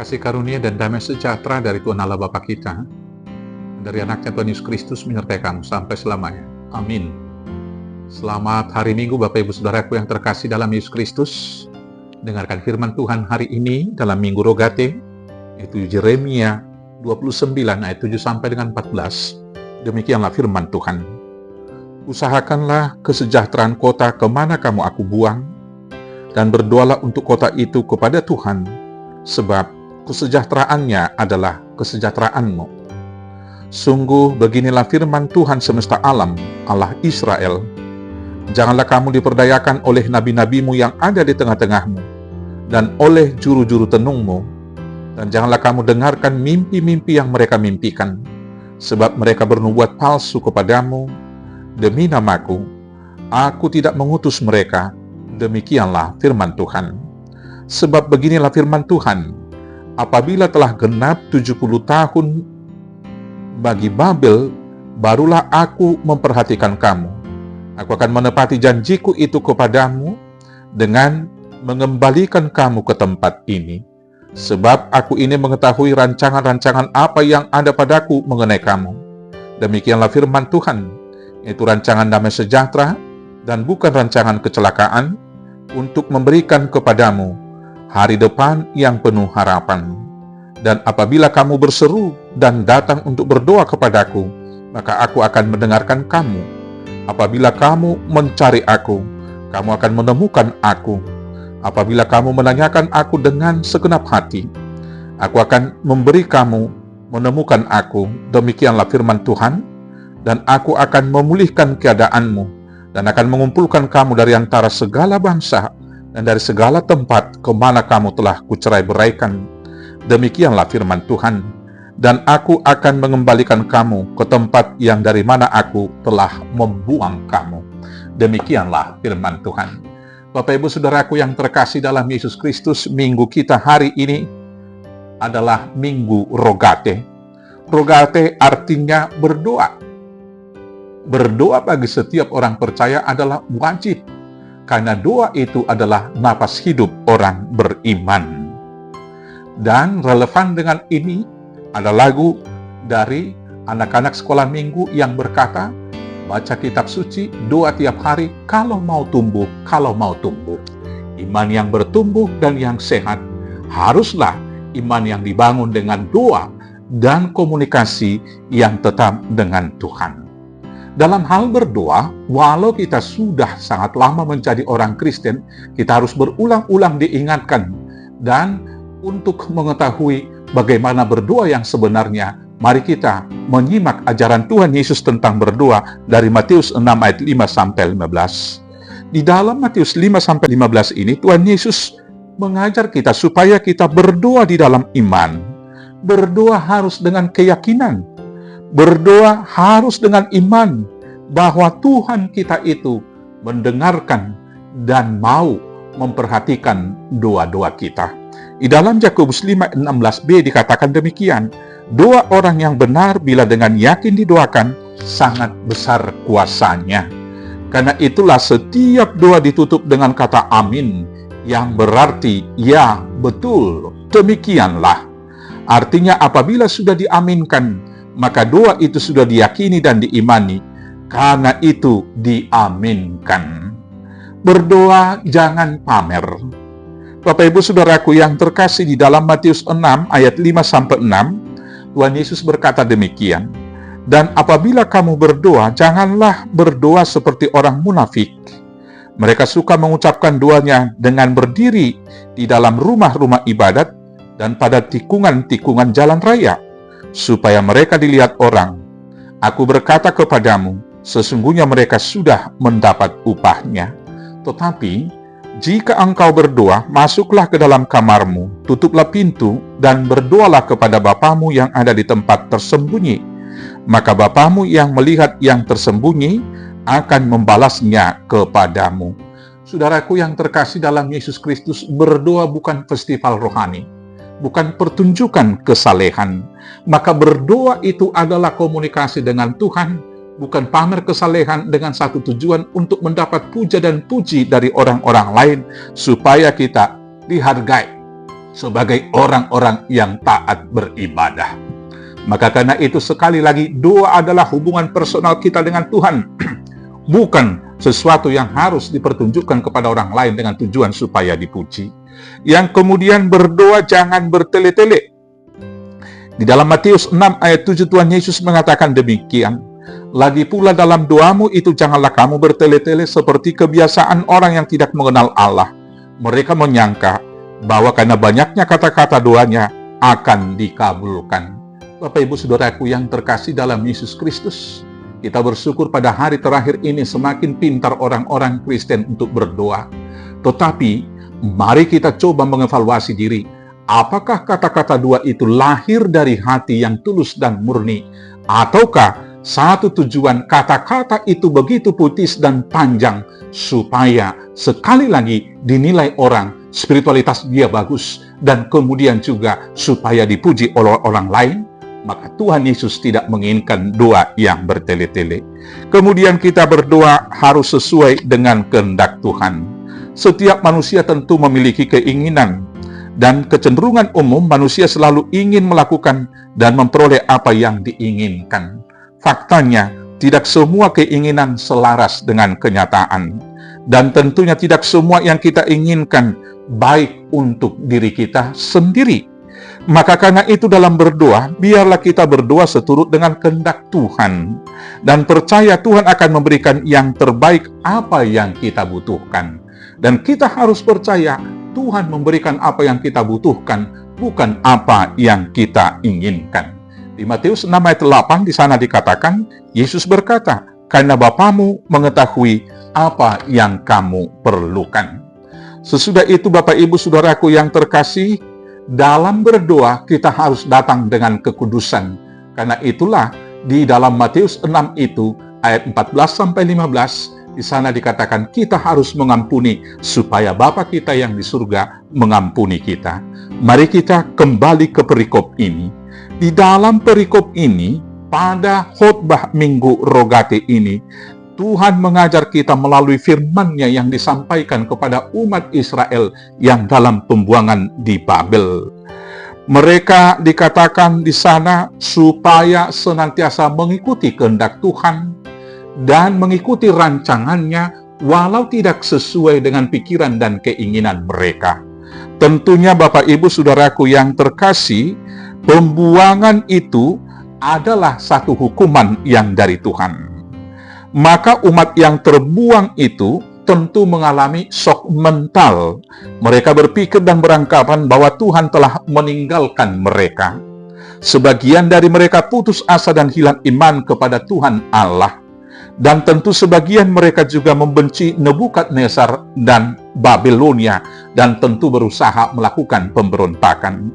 Kasih karunia dan damai sejahtera dari Tuhan Allah Bapa kita, dari anaknya Tuhan Yesus Kristus menyertai kamu sampai selamanya. Amin. Selamat hari Minggu Bapak Ibu Saudaraku yang terkasih dalam Yesus Kristus. Dengarkan firman Tuhan hari ini dalam Minggu Rogate, yaitu Yeremia 29 ayat 7 sampai dengan 14. Demikianlah firman Tuhan. Usahakanlah kesejahteraan kota kemana kamu aku buang, dan berdoalah untuk kota itu kepada Tuhan, sebab kesejahteraannya adalah kesejahteraanmu. Sungguh beginilah firman Tuhan semesta alam, Allah Israel. Janganlah kamu diperdayakan oleh nabi-nabimu yang ada di tengah-tengahmu, dan oleh juru-juru tenungmu. Dan janganlah kamu dengarkan mimpi-mimpi yang mereka mimpikan, sebab mereka bernubuat palsu kepadamu. Demi namaku, aku tidak mengutus mereka. Demikianlah firman Tuhan. Sebab beginilah firman Tuhan, apabila telah genap 70 tahun bagi Babel, barulah aku memperhatikan kamu. Aku akan menepati janjiku itu kepadamu dengan mengembalikan kamu ke tempat ini. Sebab aku ini mengetahui rancangan-rancangan apa yang ada padaku mengenai kamu. Demikianlah firman Tuhan, yaitu rancangan damai sejahtera dan bukan rancangan kecelakaan, untuk memberikan kepadamu hari depan yang penuh harapan. Dan apabila kamu berseru dan datang untuk berdoa kepadaku, maka aku akan mendengarkan kamu. Apabila kamu mencari aku, kamu akan menemukan aku. Apabila kamu menanyakan aku dengan segenap hati, aku akan memberi kamu menemukan aku. Demikianlah firman Tuhan. Dan aku akan memulihkan keadaanmu, dan akan mengumpulkan kamu dari antara segala bangsa dan dari segala tempat kemana kamu telah kucerai-beraikan. Demikianlah firman Tuhan. Dan aku akan mengembalikan kamu ke tempat yang dari mana aku telah membuang kamu. Demikianlah firman Tuhan. Bapak Ibu Saudaraku yang terkasih dalam Yesus Kristus, minggu kita hari ini adalah Minggu Rogate. Rogate artinya berdoa. Berdoa bagi setiap orang percaya adalah wajib, karena doa itu adalah napas hidup orang beriman. Dan relevan dengan ini ada lagu dari anak-anak sekolah minggu yang berkata, baca kitab suci, doa tiap hari kalau mau tumbuh, kalau mau tumbuh. Iman yang bertumbuh dan yang sehat haruslah iman yang dibangun dengan doa dan komunikasi yang tetap dengan Tuhan. Dalam hal berdoa, walau kita sudah sangat lama menjadi orang Kristen, kita harus berulang-ulang diingatkan. Dan untuk mengetahui bagaimana berdoa yang sebenarnya, mari kita menyimak ajaran Tuhan Yesus tentang berdoa dari Matius 6 ayat 5-15. Di dalam Matius 5-15 ini, Tuhan Yesus mengajar kita supaya kita berdoa di dalam iman. Berdoa harus dengan keyakinan. Berdoa harus dengan iman bahwa Tuhan kita itu mendengarkan dan mau memperhatikan doa-doa kita. Di dalam Yakobus 5:16b dikatakan demikian, doa orang yang benar bila dengan yakin didoakan sangat besar kuasanya. Karena itulah setiap doa ditutup dengan kata amin, yang berarti ya betul, demikianlah. Artinya apabila sudah diaminkan, maka doa itu sudah diyakini dan diimani, karena itu diaminkan. Berdoa jangan pamer. Bapak Ibu Saudaraku yang terkasih, di dalam Matius 6 ayat 5-6, Tuhan Yesus berkata demikian, dan apabila kamu berdoa, janganlah berdoa seperti orang munafik. Mereka suka mengucapkan doanya dengan berdiri di dalam rumah-rumah ibadat dan pada tikungan-tikungan jalan raya, supaya mereka dilihat orang. Aku berkata kepadamu, sesungguhnya mereka sudah mendapat upahnya. Tetapi, jika engkau berdoa, masuklah ke dalam kamarmu, tutuplah pintu, dan berdoalah kepada Bapamu yang ada di tempat tersembunyi. Maka Bapamu yang melihat yang tersembunyi akan membalasnya kepadamu. Saudaraku yang terkasih dalam Yesus Kristus, berdoa bukan festival rohani, bukan pertunjukan kesalehan. Maka berdoa itu adalah komunikasi dengan Tuhan, bukan pamer kesalehan dengan satu tujuan untuk mendapat puja dan puji dari orang-orang lain supaya kita dihargai. sebagai orang-orang yang taat beribadah. Maka karena itu sekali lagi, doa adalah hubungan personal kita dengan Tuhan. Bukan sesuatu yang harus dipertunjukkan kepada orang lain dengan tujuan supaya dipuji. Yang kemudian berdoa jangan bertele-tele. Di dalam Matius 6 ayat 7 Tuhan Yesus mengatakan demikian. Lagi pula dalam doamu itu janganlah kamu bertele-tele seperti kebiasaan orang yang tidak mengenal Allah. Mereka menyangka bahwa karena banyaknya kata-kata doanya akan dikabulkan. Bapak Ibu Saudaraku yang terkasih dalam Yesus Kristus, kita bersyukur pada hari terakhir ini semakin pintar orang-orang Kristen untuk berdoa. Tetapi mari kita coba mengevaluasi diri. Apakah kata-kata doa itu lahir dari hati yang tulus dan murni? Ataukah satu tujuan kata-kata itu begitu puitis dan panjang supaya sekali lagi dinilai orang spiritualitas dia bagus dan kemudian juga supaya dipuji oleh orang lain? Maka Tuhan Yesus tidak menginginkan doa yang bertele-tele. Kemudian kita berdoa harus sesuai dengan kehendak Tuhan. Setiap manusia tentu memiliki keinginan dan kecenderungan umum manusia selalu ingin melakukan dan memperoleh apa yang diinginkan. Faktanya, tidak semua keinginan selaras dengan kenyataan. Dan tentunya tidak semua yang kita inginkan baik untuk diri kita sendiri. Maka karena itu dalam berdoa, biarlah kita berdoa seturut dengan kehendak Tuhan. Dan percaya Tuhan akan memberikan yang terbaik apa yang kita butuhkan. Dan kita harus percaya Tuhan memberikan apa yang kita butuhkan, bukan apa yang kita inginkan. Di Matius 6 ayat 8 di sana dikatakan, Yesus berkata, karena Bapamu mengetahui apa yang kamu perlukan. Sesudah itu Bapak Ibu Saudaraku yang terkasih, dalam berdoa kita harus datang dengan kekudusan. Karena itulah di dalam Matius 6 itu ayat 14-15 di sana dikatakan kita harus mengampuni supaya Bapa kita yang di surga mengampuni kita. Mari kita kembali ke perikop ini. Di dalam perikop ini pada khotbah Minggu Rogate ini Tuhan mengajar kita melalui firman-Nya yang disampaikan kepada umat Israel yang dalam pembuangan di Babel. Mereka dikatakan di sana supaya senantiasa mengikuti kehendak Tuhan dan mengikuti rancangan-Nya walau tidak sesuai dengan pikiran dan keinginan mereka. Tentunya Bapak Ibu Saudaraku yang terkasih, pembuangan itu adalah satu hukuman yang dari Tuhan. Maka umat yang terbuang itu tentu mengalami shock mental. Mereka berpikir dan beranggapan bahwa Tuhan telah meninggalkan mereka. Sebagian dari mereka putus asa dan hilang iman kepada Tuhan Allah. Dan tentu sebagian mereka juga membenci Nebukadnezar dan Babilonia dan tentu berusaha melakukan pemberontakan.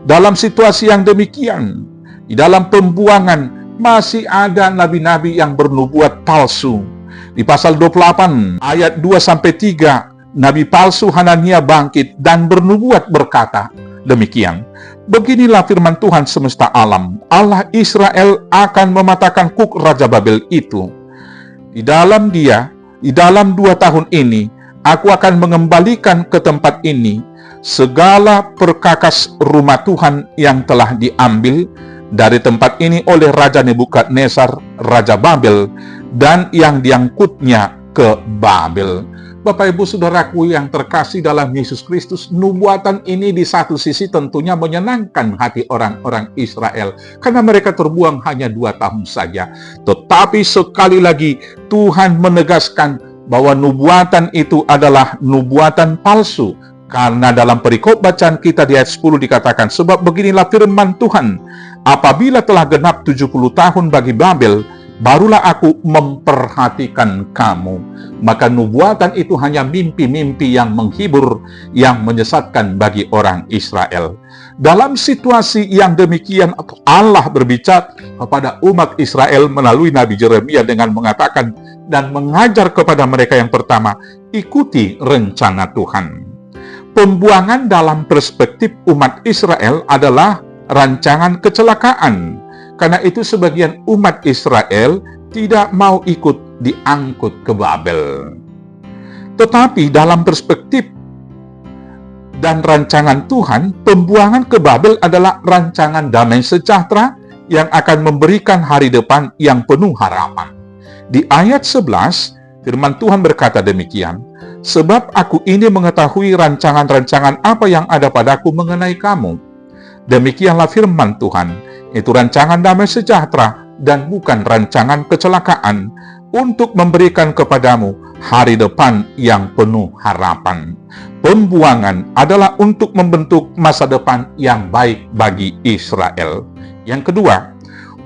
Dalam situasi yang demikian, di dalam pembuangan masih ada nabi-nabi yang bernubuat palsu. Di pasal 28 ayat 2-3, nabi palsu Hanania bangkit dan bernubuat berkata demikian, beginilah firman Tuhan semesta alam, Allah Israel akan mematahkan kuk Raja Babel itu. Di dalam 2 tahun ini, aku akan mengembalikan ke tempat ini segala perkakas rumah Tuhan yang telah diambil dari tempat ini oleh Raja Nebukadnezar, Raja Babel, dan yang diangkutnya ke Babel. Bapak Ibu Saudaraku yang terkasih dalam Yesus Kristus, nubuatan ini di satu sisi tentunya menyenangkan hati orang-orang Israel, karena mereka terbuang hanya 2 tahun saja. Tetapi sekali lagi, Tuhan menegaskan bahwa nubuatan itu adalah nubuatan palsu. Karena dalam perikop bacaan kita di ayat 10 dikatakan, sebab beginilah firman Tuhan, apabila telah genap 70 tahun bagi Babel, barulah aku memperhatikan kamu. Maka nubuatan itu hanya mimpi-mimpi yang menghibur, yang menyesatkan bagi orang Israel. Dalam situasi yang demikian, Allah berbicara kepada umat Israel melalui Nabi Yeremia dengan mengatakan dan mengajar kepada mereka yang pertama, ikuti rencana Tuhan. Pembuangan dalam perspektif umat Israel adalah rancangan kecelakaan. Karena itu sebagian umat Israel tidak mau ikut diangkut ke Babel. Tetapi dalam perspektif dan rancangan Tuhan, pembuangan ke Babel adalah rancangan damai sejahtera yang akan memberikan hari depan yang penuh harapan. Di ayat 11, firman Tuhan berkata demikian, "Sebab aku ini mengetahui rancangan-rancangan apa yang ada padaku mengenai kamu." Demikianlah firman Tuhan, itu rancangan damai sejahtera dan bukan rancangan kecelakaan, untuk memberikan kepadamu hari depan yang penuh harapan. Pembuangan adalah untuk membentuk masa depan yang baik bagi Israel. Yang kedua,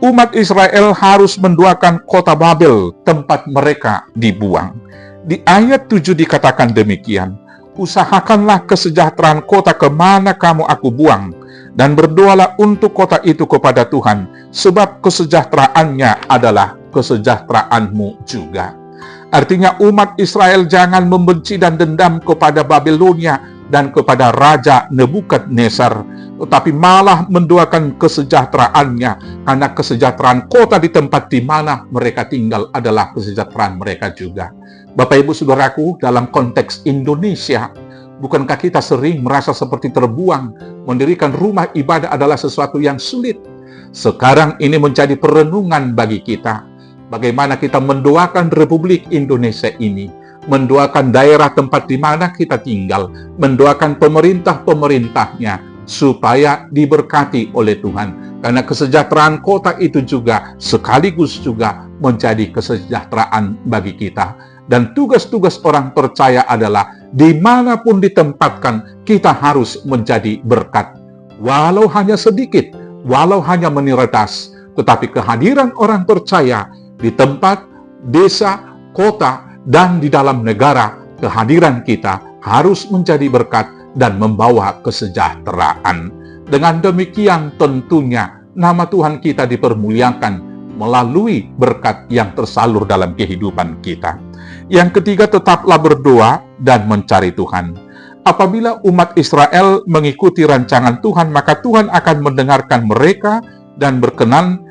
umat Israel harus mendoakan kota Babel, tempat mereka dibuang. Di ayat 7 dikatakan demikian, "Usahakanlah kesejahteraan kota kemana kamu aku buang, dan berdoalah untuk kota itu kepada Tuhan, sebab kesejahteraannya adalah kesejahteraanmu juga." Artinya umat Israel jangan membenci dan dendam kepada Babilonia dan kepada Raja Nebukadnezar, tetapi malah mendoakan kesejahteraannya, karena kesejahteraan kota di tempat di mana mereka tinggal adalah kesejahteraan mereka juga. Bapak Ibu Saudaraku, dalam konteks Indonesia, bukankah kita sering merasa seperti terbuang? Mendirikan rumah ibadah adalah sesuatu yang sulit. Sekarang ini menjadi perenungan bagi kita. Bagaimana kita mendoakan Republik Indonesia ini, mendoakan daerah tempat di mana kita tinggal, mendoakan pemerintah-pemerintahnya, supaya diberkati oleh Tuhan. Karena kesejahteraan kota itu juga sekaligus juga menjadi kesejahteraan bagi kita. Dan tugas-tugas orang percaya adalah dimanapun ditempatkan, kita harus menjadi berkat. Walau hanya sedikit, walau hanya meniretas, tetapi kehadiran orang percaya di tempat, desa, kota, dan di dalam negara, kehadiran kita harus menjadi berkat dan membawa kesejahteraan. Dengan demikian tentunya nama Tuhan kita dipermuliakan melalui berkat yang tersalur dalam kehidupan kita. Yang ketiga, tetaplah berdoa dan mencari Tuhan. Apabila umat Israel mengikuti rancangan Tuhan, maka Tuhan akan mendengarkan mereka dan berkenan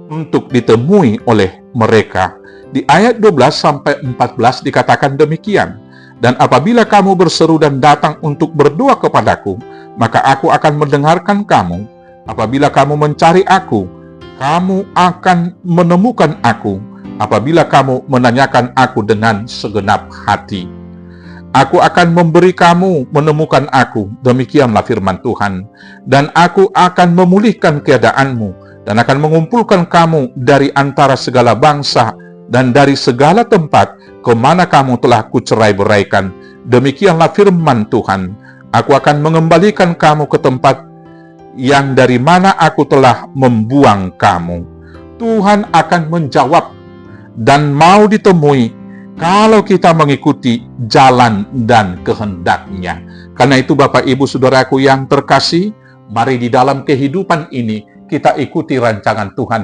untuk ditemui oleh mereka. Di ayat 12-14 dikatakan demikian, "Dan apabila kamu berseru dan datang untuk berdoa kepadaku, maka aku akan mendengarkan kamu. Apabila kamu mencari aku, kamu akan menemukan aku. Apabila kamu menanyakan aku dengan segenap hati. Aku akan memberi kamu menemukan aku," demikianlah firman Tuhan, "dan aku akan memulihkan keadaanmu, dan akan mengumpulkan kamu dari antara segala bangsa dan dari segala tempat kemana kamu telah kucerai-beraikan. Demikianlah firman Tuhan, aku akan mengembalikan kamu ke tempat yang dari mana aku telah membuang kamu." Tuhan akan menjawab dan mau ditemui kalau kita mengikuti jalan dan kehendak-Nya. Karena itu Bapak Ibu Saudaraku yang terkasih, mari di dalam kehidupan ini kita ikuti rancangan Tuhan.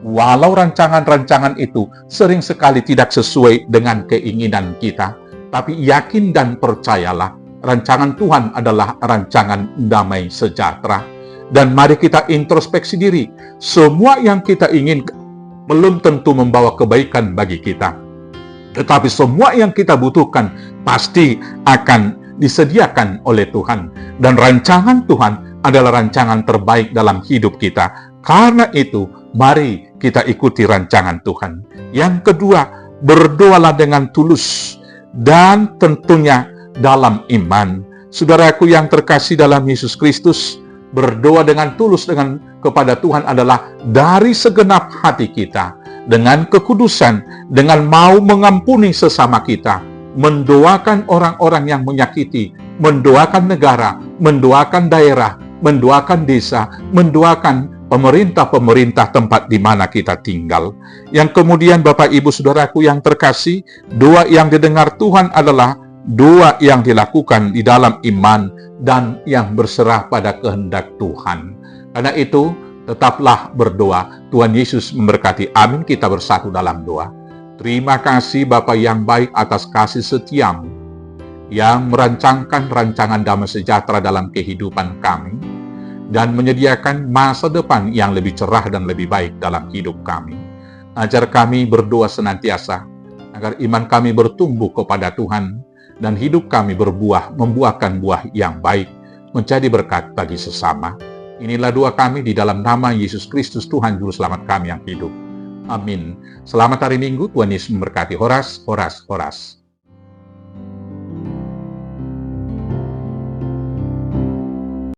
Walau rancangan-rancangan itu sering sekali tidak sesuai dengan keinginan kita, tapi yakin dan percayalah, rancangan Tuhan adalah rancangan damai sejahtera. Dan mari kita introspeksi diri, semua yang kita inginkan belum tentu membawa kebaikan bagi kita. Tetapi semua yang kita butuhkan pasti akan disediakan oleh Tuhan. Dan rancangan Tuhan adalah rancangan terbaik dalam hidup kita. Karena itu, mari kita ikuti rancangan Tuhan. Yang kedua, berdoalah dengan tulus dan tentunya dalam iman. Saudaraku yang terkasih dalam Yesus Kristus, berdoa dengan tulus kepada Tuhan adalah dari segenap hati kita, dengan kekudusan, dengan mau mengampuni sesama kita, mendoakan orang-orang yang menyakiti, mendoakan negara, mendoakan daerah, mendoakan desa, mendoakan pemerintah-pemerintah tempat di mana kita tinggal. Yang kemudian Bapak Ibu Saudaraku yang terkasih, doa yang didengar Tuhan adalah doa yang dilakukan di dalam iman dan yang berserah pada kehendak Tuhan. Karena itu, tetaplah berdoa. Tuhan Yesus memberkati. Amin. Kita bersatu dalam doa. Terima kasih Bapa yang baik atas kasih setiamu, yang merancangkan rancangan damai sejahtera dalam kehidupan kami, dan menyediakan masa depan yang lebih cerah dan lebih baik dalam hidup kami. Ajar kami berdoa senantiasa, agar iman kami bertumbuh kepada Tuhan, dan hidup kami membuahkan buah yang baik, menjadi berkat bagi sesama. Inilah doa kami di dalam nama Yesus Kristus, Tuhan Juru Selamat kami yang hidup. Amin. Selamat hari Minggu, Tuhan Yesus memberkati. Horas, horas, horas.